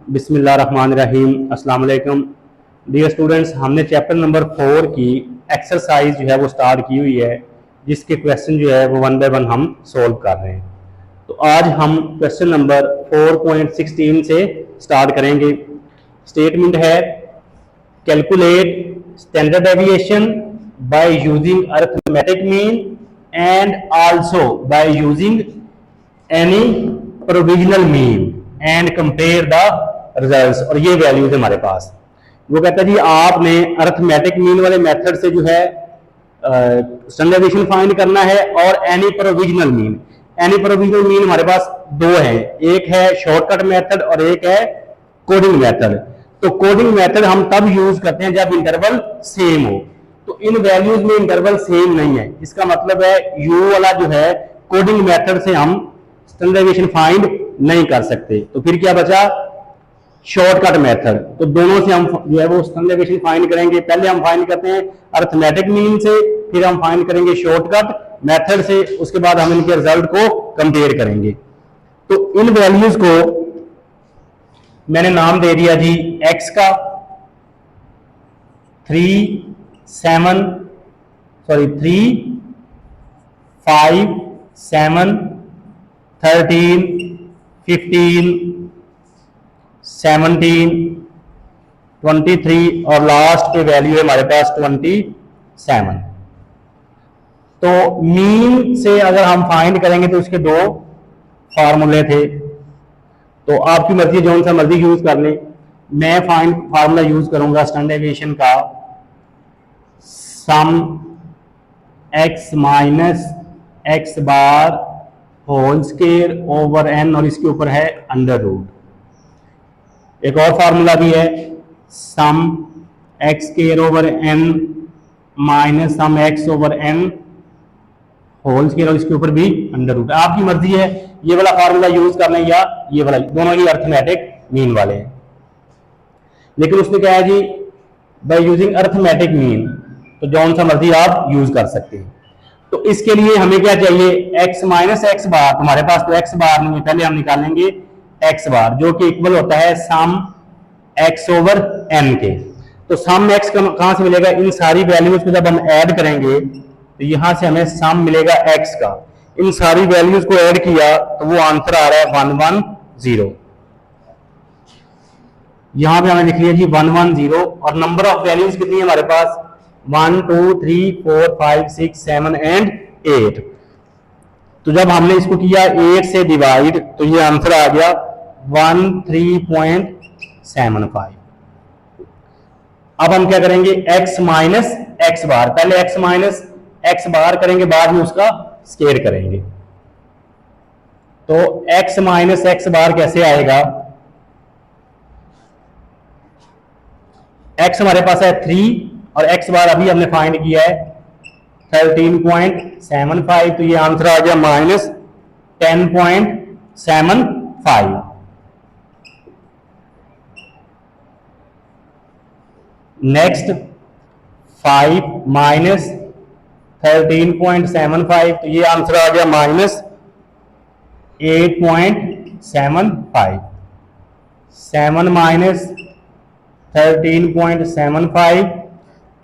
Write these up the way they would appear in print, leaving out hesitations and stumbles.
बिस्मिल्लाहिर्रहमानिर्रहीम। अस्सलाम वालेकुम डियर स्टूडेंट्स, हमने चैप्टर नंबर 4 की एक्सरसाइज जो है वो स्टार्ट की हुई है, जिसके क्वेश्चन जो है वो वन बाय वन हम सोल्व कर रहे हैं। तो आज हम क्वेश्चन नंबर 4.16 से स्टार्ट करेंगे। स्टेटमेंट है calculate standard deviation by using arithmetic mean and also by using any provisional mean and compare the results. और ये वैल्यूज हमारे पास, वो कहता है जी आपने अरिथमेटिक मीन वाले मेथड से जो है स्टैंडर्ड डेविएशन फाइंड करना है और any provisional mean. Any provisional mean हमारे पास दो है, एक है शॉर्टकट मेथड और एक है कोडिंग मेथड। तो कोडिंग मेथड हम तब यूज करते हैं जब इंटरवल सेम हो। तो इन वैल्यूज में इंटरवल सेम नहीं है, इसका मतलब है यू वाला जो है कोडिंग मेथड से हम स्टैंडर्ड डेविएशन फाइंड नहीं कर सकते। तो फिर क्या बचा, शॉर्टकट मेथड। तो दोनों से हम जो है वो स्टैंडर्ड डेविएशन फाइंड करेंगे। पहले हम फाइंड करते हैं अरिथमेटिक मीन से, फिर हम फाइंड करेंगे शॉर्टकट मेथड से, उसके बाद हम इनके रिजल्ट को कंपेयर करेंगे। तो इन वैल्यूज को मैंने नाम दे दिया जी एक्स का 3, 5, 7, 13, 15, 17, 23 और लास्ट पे वैल्यू है हमारे पास 27। तो मीन से अगर हम फाइंड करेंगे तो उसके दो फार्मूले थे, तो आपकी मर्जी जो सा मर्जी यूज कर लें। मैं फार्मूला यूज करूंगा स्टैंडर्ड डेविएशन का sum x minus x bar whole square over n और इसके ऊपर है अंडर रूट। एक और फार्मूला भी है sum x square over n minus sum x over n whole square और इसके ऊपर भी अंडर रूट। आपकी मर्जी है ये वाला फार्मूला यूज करना है या ये वाला, दोनों ही अरिथमेटिक मीन वाले हैं। लेकिन उसने कहा है जी बाय यूजिंग अरिथमेटिक मीन, तो जौन सा मर्जी आप यूज कर सकते हैं। तो इसके लिए हमें क्या चाहिए, x माइनस एक्स बार। हमारे पास तो x बार नहीं है, पहले हम निकालेंगे x बार जो कि इक्वल होता है सम x ओवर n के। तो सम x कहां से मिलेगा, इन सारी वैल्यूज को जब हम ऐड करेंगे तो यहां से हमें सम मिलेगा x का। इन सारी वैल्यूज को ऐड किया तो वो आंसर आ रहा है 110। यहां पे हमें लिख लिया जी 110 और नंबर ऑफ वैल्यूज कितनी है हमारे पास 1, 2, 3, 4, 5, 6, 7 एंड 8। तो जब हमने इसको किया 8 से डिवाइड तो ये आंसर आ गया 13.75। अब हम क्या करेंगे, x माइनस एक्स बार, पहले x माइनस एक्स बार करेंगे, बाद में उसका स्क्वायर करेंगे। तो x माइनस एक्स बार कैसे आएगा, x हमारे पास है 3 और x बार अभी हमने फाइंड किया है 13.75। तो ये आंसर आ गया माइनस 10.75। नेक्स्ट 5 माइनस 13.75, तो ये आंसर आ गया माइनस 8.75। 7 माइनस 13.75,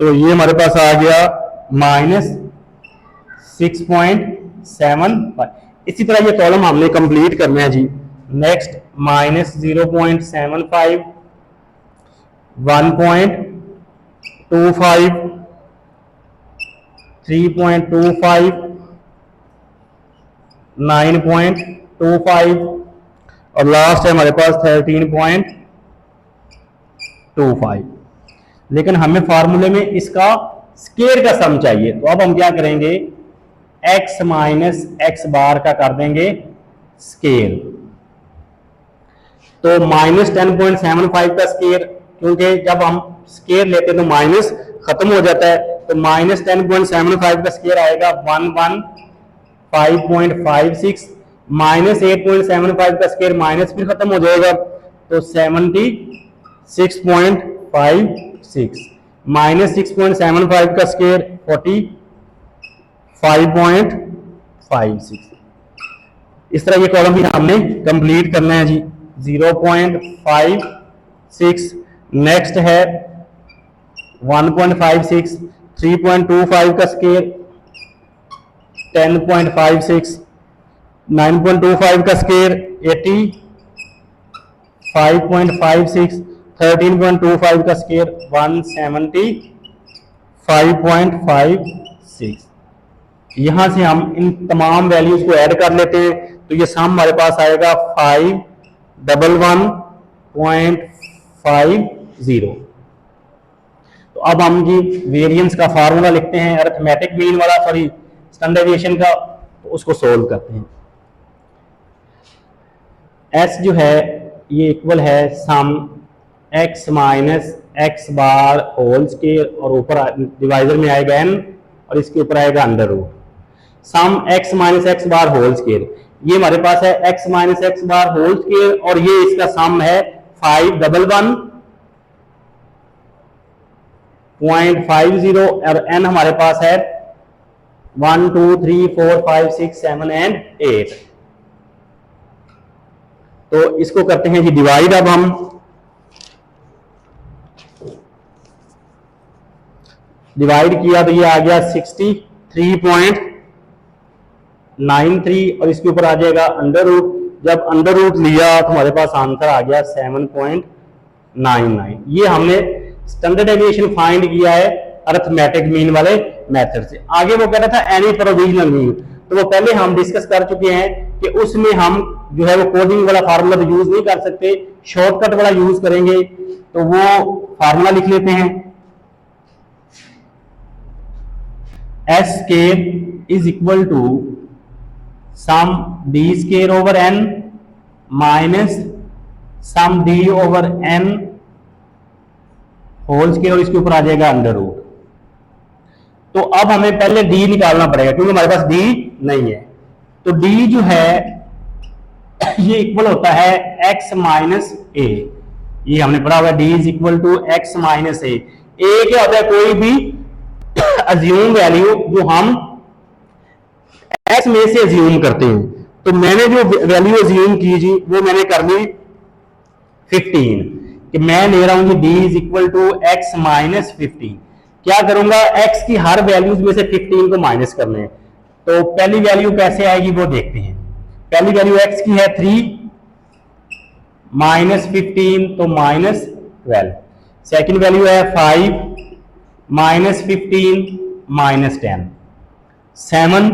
तो ये हमारे पास आ गया माइनस 6.75। इसी तरह ये कॉलम हमने कंप्लीट करना है जी। नेक्स्ट माइनस 0.75, 1.25, 3.25, 9.25 और लास्ट है हमारे पास 13.25। लेकिन हमें फार्मूले में इसका स्क्वायर का सम चाहिए। तो अब हम क्या करेंगे, x माइनस एक्स बार का कर देंगे स्क्वायर। तो माइनस 10.75 का स्क्वायर, क्योंकि जब हम स्क्वायर लेते हैं तो माइनस खत्म हो जाता है, तो माइनस 10.75 का स्क्वायर आएगा 115.56। माइनस 8.75 का स्क्वायर माइनस फिर खत्म हो जाएगा तो 76.56। माइनस 6.75 का स्क्वायर 45.56। इस तरह ये कॉलम भी हमने कंप्लीट करना है जी। 0.56, नेक्स्ट है 1.56, 3.25 का स्केयर 10.56, 9.25 का स्केयर 80, 5.56, 13.25 का स्केयर 175.56। यहां से हम इन तमाम वैल्यूज को ऐड कर लेते हैं तो ये सम हमारे पास आएगा 511.50। तो अब हम जी वेरिएंस का फार्मूला लिखते हैं, अरिथमेटिक मीन वाला, सॉरी स्टैंडर्ड डेविएशन का, तो उसको सोल्व करते हैं। S जो है ये इक्वल है sum x minus x bar whole square, और ऊपर डिवाइजर में आएगा n और इसके ऊपर आएगा under root. Sum x minus x bar whole square, ये हमारे पास है x minus x bar whole square, और ये इसका सम है 511.50, और n हमारे पास है 1 2 3 4 5 6 7 एंड 8। तो इसको करते हैं जी डिवाइड। अब हम डिवाइड किया तो ये आ गया 63.93, और इसके ऊपर आ जाएगा अंडर रूट। जब अंडर रूट लिया तो हमारे पास आंसर आ गया 7.99। ये हमने स्टैंडर्ड डेविएशन फाइंड किया है अरिथमेटिक मीन वाले मेथड से। आगे वो कह रहा था एनी प्रोविजनल मीन, तो वो पहले हम डिस्कस कर चुके हैं कि उसमें हम जो है वो कोडिंग वाला फार्मूला तो यूज नहीं कर सकते, शॉर्टकट वाला यूज करेंगे। तो वो फार्मूला लिख लेते हैं, S square is equal to sum d square over n minus sum d over n whole square, और इसके ऊपर आ जाएगा अंडर रूट। तो अब हमें पहले डी निकालना पड़ेगा क्योंकि हमारे पास डी नहीं है। तो डी जो है ये इक्वल होता है x माइनस ए, ये हमने पढ़ा हुआ D is equal to x minus A. क्या होता है, कोई भी अज्यूम वैल्यू जो हम x में से अज्यूम करते हैं। तो मैंने जो वैल्यू अज्यूम की जी वो मैंने कर ली 15, कि मैं ले रहा हूं जी d is equal to x minus 15। क्या करूंगा, x की हर वैल्यूज में से 15 को माइनस करने हैं। तो पहली वैल्यू कैसे आएगी वो देखते हैं। पहली वैल्यू x की है 3 माइनस 15 तो माइनस 12। सेकेंड वैल्यू है 5 माइनस 15 माइनस 10। 7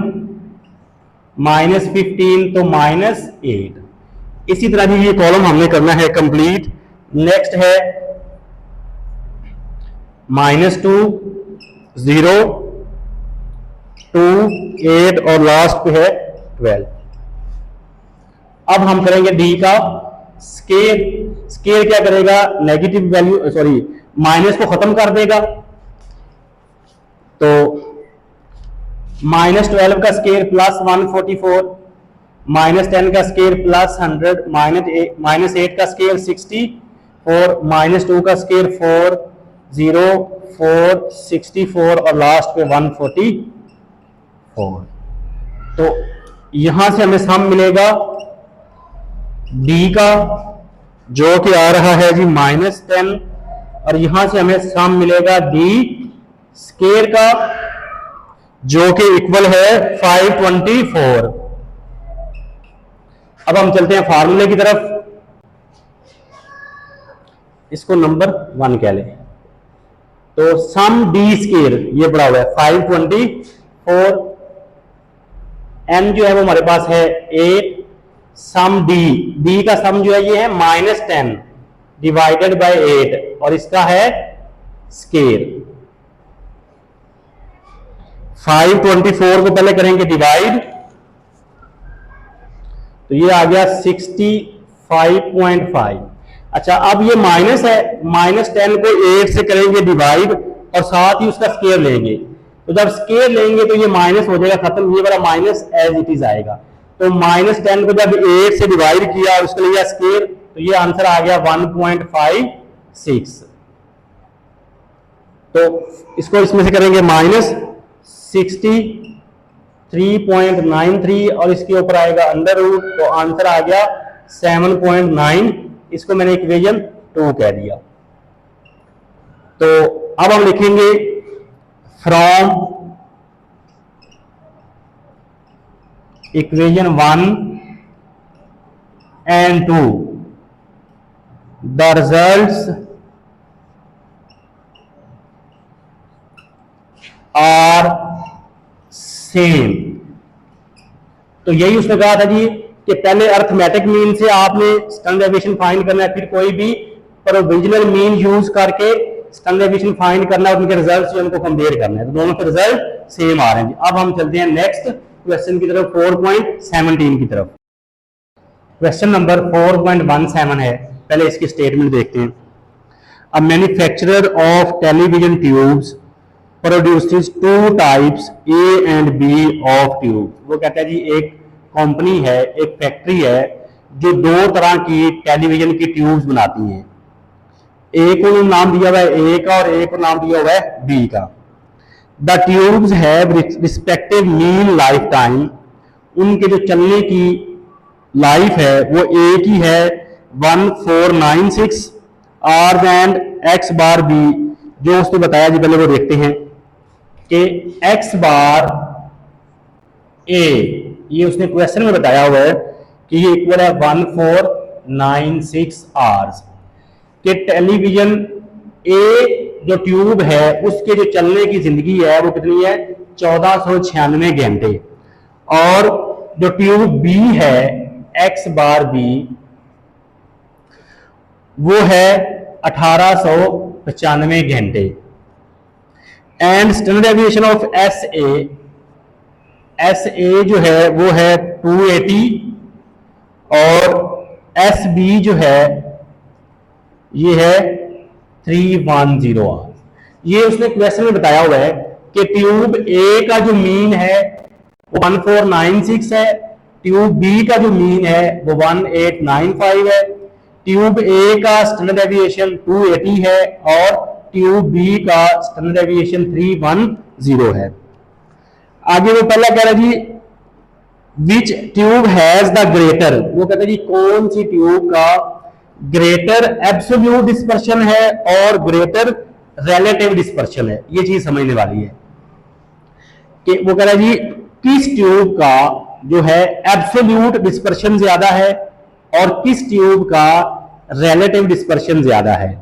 माइनस 15 तो माइनस 8। इसी तरह भी ये कॉलम हमने करना है कंप्लीट। नेक्स्ट है -2 0 2 8 और लास्ट पे है 12। अब हम करेंगे डी का स्केयर। स्केयर क्या करेगा, नेगेटिव वैल्यू सॉरी माइनस को खत्म कर देगा। तो -12 का स्केयर प्लस 144, -10 का स्केयर प्लस 100, -8 का स्केयर 64, -2 का स्केयर 4 0 4 64 और लास्ट पे 144। तो यहां से हमें सम मिलेगा डी का जो कि आ रहा है जी -10, और यहां से हमें सम मिलेगा डी स्केयर का जो कि इक्वल है 524। अब हम चलते हैं फार्मूले की तरफ, इसको नंबर 1 कह लें। तो सम डी स्केयर ये पड़ा हुआ है 524, एन जो है वो हमारे पास है 8, सम डी का सम जो है ये है -10 डिवाइडेड बाय 8, और इसका है स्केयर। 524 को पहले करेंगे डिवाइड, तो ये आ गया 65.5। अच्छा, अब ये माइनस है, -10 को 8 से करेंगे डिवाइड और साथ ही उसका स्केयर लेंगे। तो जब स्केयर लेंगे तो ये माइनस हो जाएगा खत्म, ये वाला माइनस एज इट इज आएगा। तो -10 को जब 8 से डिवाइड किया और उसके लिए स्केयर, तो ये आंसर आ गया 1.56। तो इसको इसमें से करेंगे -63.93 और इसके ऊपर आएगा अंडर रूट, तो आंसर आ गया 7.9, इसको मैंने इक्वेशन 2 कह दिया। तो अब हम लिखेंगे from equation 1 and 2 the results are same. तो यही उसने कहा था जी कि पहले अर्थमेटिक मीन से आपने स्टैंडर्ड डेविएशन फाइंड करना है, फिर कोई भी प्रोविजनल मीन यूज करके स्टैंडर्ड डेविएशन फाइंड करना है, उनके रिजल्ट जो उनको कंपेयर करना है। तो दोनों के रिजल्ट सेम आ रहे हैं। अब हम चलते हैं नेक्स्ट क्वेश्चन की तरफ, 4.17 की तरफ। क्वेश्चन नंबर 4.17 है, पहले इसकी स्टेटमेंट देखते हैं। A manufacturer of television tubes produces 2 types A and B of tube. वो कहता है जी एक कंपनी है, एक फैक्ट्री है जो 2 तरह की टेलीविजन की ट्यूब्स बनाती हैं। एक को नाम दिया हुआ है ए का और एक को नाम दिया हुआ है बी का। The tubes have respective mean life time. उनके जो चलने की लाइफ है वो ए की है 1496 are then x bar B. जो उसने बताया जी पहले वो देखते हैं कि एक्स बार ए, ये उसने क्वेश्चन में बताया हुआ है कि ये इक्वल है 1496 आवर्स। कि टेलीविजन ए जो ट्यूब है उसके जो चलने की जिंदगी है वो कितनी है 1496 घंटे, और जो ट्यूब बी है एक्स बार बी वो है 1895 घंटे। And standard deviation of S A जो है वो है 280 और एस बी जो है ये है 310 आवर्स। ये उसने क्वेश्चन में बताया हुआ है कि ट्यूब ए का जो मीन है वो 1496 है, ट्यूब बी का जो मीन है वो 1895 है, ट्यूब ए का स्टैंडर्ड डेविएशन 280 है और ट्यूब बी का स्टैंडर्ड डेविएशन 310 है। आगे वो पहला कह रहा है जी विच ट्यूब हैज द ग्रेटर। वो कहते हैं जी कौन सी ट्यूब का ग्रेटर एब्सोल्यूट डिस्पर्शन है और ग्रेटर रिलेटिव डिस्पर्शन है। ये चीज समझने वाली है कि वो कह रहा है जी किस ट्यूब का जो है एब्सोल्यूट डिस्पर्शन ज्यादा है और किस ट्यूब का रिलेटिव डिस्पर्शन ज्यादा है।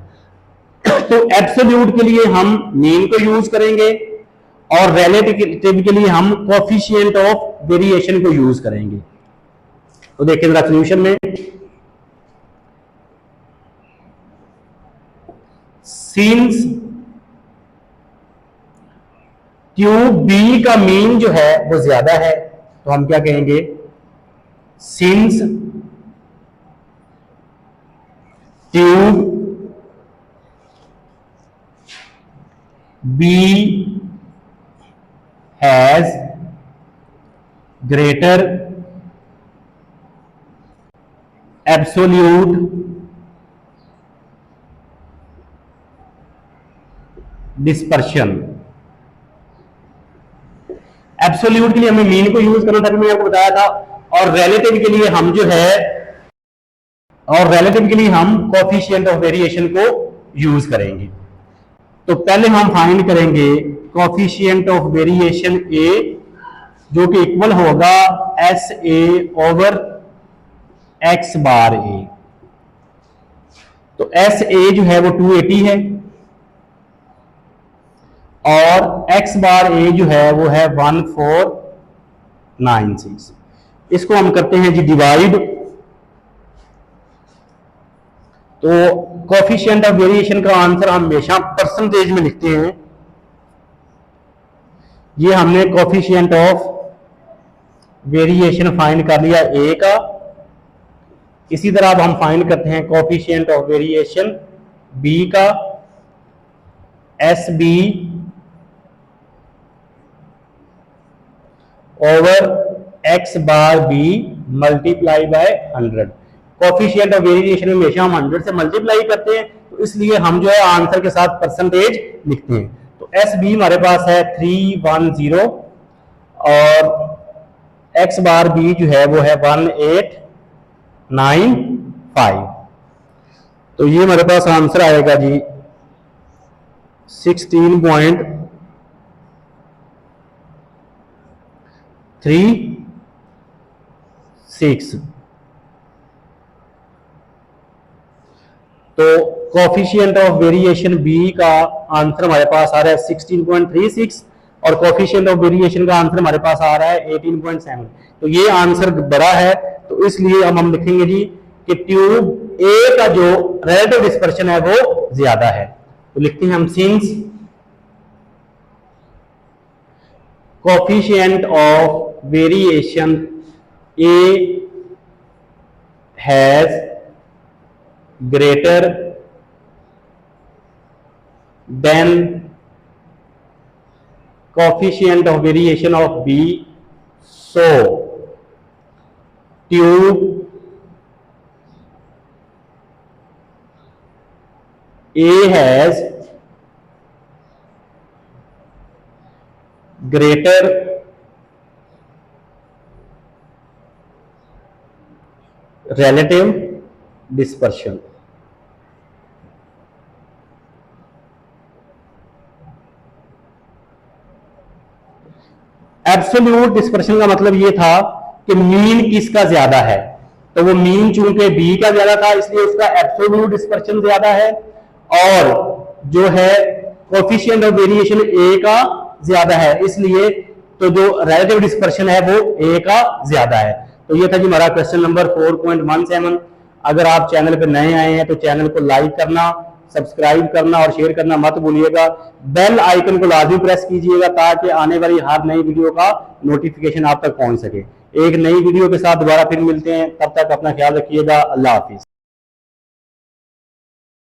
तो एब्सोल्यूट के लिए हम मीन को यूज करेंगे और रिलेटिव के लिए हम कोफिशिएंट ऑफ वेरिएशन को यूज करेंगे। तो देखिए जरा सोल्यूशन में, सिंस ट्यूब बी का मीन जो है वो ज्यादा है तो हम क्या कहेंगे, since tube B has greater absolute dispersion. Absolute के लिए हमें मीन को यूज करना था, मैंने आपको बताया था, और रिलेटिव के लिए हम जो है कोफिशिएंट ऑफ वेरिएशन को यूज करेंगे। तो पहले हम फाइंड करेंगे कोफिशिएंट ऑफ वेरिएशन ए जो कि इक्वल होगा एस ए ओवर एक्स बार ए। तो एस ए जो है वो 280 है और एक्स बार ए जो है वो है 1496। इसको हम करते हैं जी डिवाइड। तो कोफिशिएंट ऑफ वेरिएशन का आंसर हम हमेशा परसेंटेज में लिखते हैं। ये हमने कोफिशिएंट ऑफ वेरिएशन फाइंड कर लिया ए का। इसी तरह अब हम फाइंड करते हैं कोफिशिएंट ऑफ वेरिएशन बी का, S B over x bar B multiply by 100। Coefficient of variation में हमेशा हम 100 से मल्टीप्लाई करते हैं, तो इसलिए हम जो है आंसर के साथ परसेंटेज लिखते हैं। तो एस बी हमारे पास है 310 और एक्स बार बी जो है वो है 1895। 6.95। तो ये हमारे पास आंसर आएगा जी 16.36। तो कोफिशिएंट ऑफ वेरिएशन बी का आंसर हमारे पास आ रहा है 16.36 और कोफिशिएंट ऑफ वेरिएशन का आंसर हमारे पास आ रहा है 18.7। तो ये आंसर बड़ा है, तो इसलिए हम लिखेंगे जी कि ट्यूब ए का जो रिलेटिव डिस्पर्शन है वो ज्यादा है। तो लिखते हैं हम since coefficient of variation A has greater than coefficient of variation of B, so tube A has greater relative dispersion। Absolute dispersion का मतलब ये था कि मीन किसका ज्यादा है, तो वो मीन चूंकि बी का ज्यादा था इसलिए उसका एब्सोल्यूट डिस्पर्शन ज्यादा है, और जो है कोफिशिएंट ऑफ वेरिएशन ए का ज्यादा है, इसलिए तो जो रिलेटिव डिस्पर्शन है वो ए का ज्यादा है। तो ये था जी हमारा क्वेश्चन नंबर 4.17। अगर आप चैनल पे नए आए हैं तो चैनल को लाइक करना, सब्सक्राइब करना और शेयर करना मत भूलिएगा। बेल आइकन को लाजमी प्रेस कीजिएगा ताकि आने वाली हर नई वीडियो का नोटिफिकेशन आप तक पहुंच सके। एक नई वीडियो के साथ दोबारा फिर मिलते हैं, तब तक अपना ख्याल रखिएगा। अल्लाह हाफिज।